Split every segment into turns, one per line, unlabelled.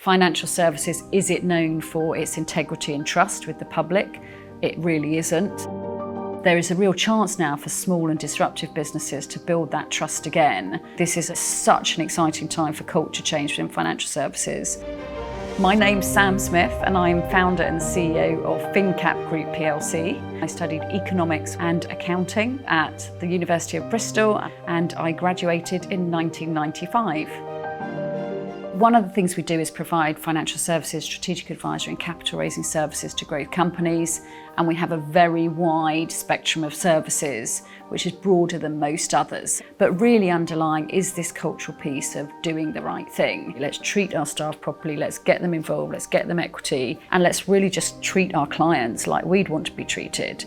Financial services, is it known for its integrity and trust with the public? It really isn't. There is a real chance now for small and disruptive businesses to build that trust again. This is such an exciting time for culture change within financial services. My name's Sam Smith and I'm founder and CEO of finnCap Group PLC. I studied economics and accounting at the University of Bristol and I graduated in 1995. One of the things we do is provide financial services, strategic advisory and capital raising services to growth companies, and we have a very wide spectrum of services which is broader than most others. But really underlying is this cultural piece of doing the right thing. Let's treat our staff properly, let's get them involved, let's get them equity, and let's really just treat our clients like we'd want to be treated.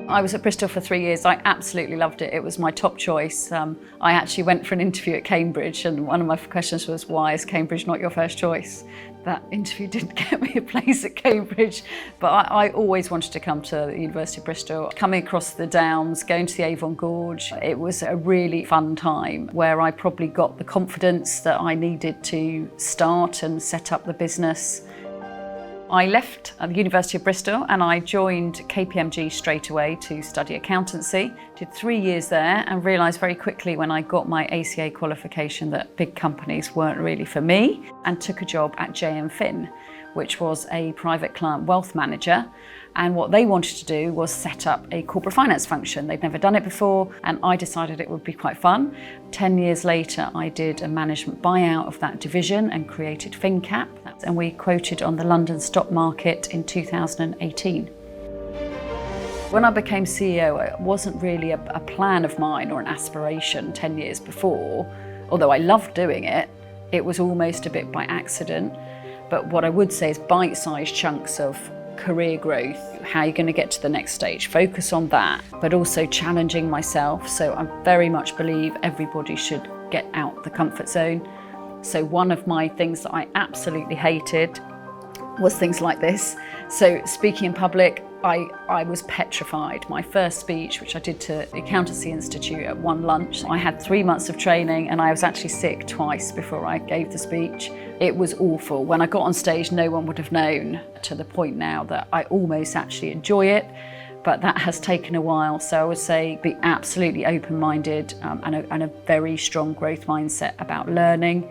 I was at Bristol for 3 years. I absolutely loved it. It was my top choice. I actually went for an interview at Cambridge and one of my questions was, why is Cambridge not your first choice? That interview didn't get me a place at Cambridge, but I always wanted to come to the University of Bristol. Coming across the Downs, going to the Avon Gorge, it was a really fun time where I probably got the confidence that I needed to start and set up the business. I left the University of Bristol and I joined KPMG straight away to study accountancy. Did 3 years there and realised very quickly when I got my ACA qualification that big companies weren't really for me, and took a job at JM Finn, which was a private client wealth manager. And what they wanted to do was set up a corporate finance function. They'd never done it before, and I decided it would be quite fun. 10 years later, I did a management buyout of that division and created finnCap, and we quoted on the London stock market in 2018. When I became CEO, it wasn't really a plan of mine or an aspiration 10 years before, although I loved doing it. It was almost a bit by accident. But what I would say is bite-sized chunks of career growth, how you're going to get to the next stage, focus on that, but also challenging myself. So I very much believe everybody should get out the comfort zone. So one of my things that I absolutely hated was things like this. So speaking in public, I was petrified. My first speech, which I did to the Accountancy Institute at one lunch, I had 3 months of training and I was actually sick twice before I gave the speech. It was awful. When I got on stage, no one would have known, to the point now that I almost actually enjoy it, but that has taken a while. So I would say be absolutely open-minded and a very strong growth mindset about learning.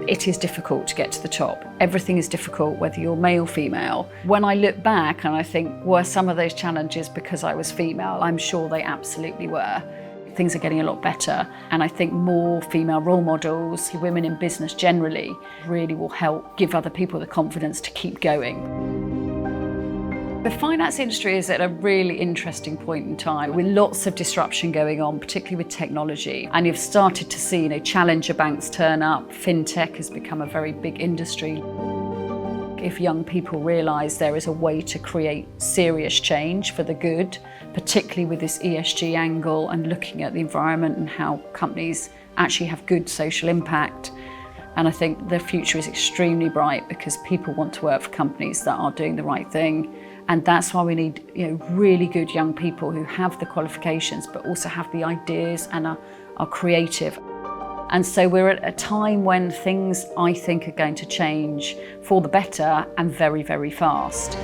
It is difficult to get to the top. Everything is difficult, whether you're male or female. When I look back and I think, were some of those challenges because I was female? I'm sure they absolutely were. Things are getting a lot better, and I think more female role models, women in business generally, really will help give other people the confidence to keep going. The finance industry is at a really interesting point in time with lots of disruption going on, particularly with technology. And you've started to see, challenger banks turn up. FinTech has become a very big industry. If young people realise there is a way to create serious change for the good, particularly with this ESG angle and looking at the environment and how companies actually have good social impact. And I think the future is extremely bright because people want to work for companies that are doing the right thing. And that's why we need really good young people who have the qualifications but also have the ideas and are creative. And so we're at a time when things, I think, are going to change for the better and very, very fast.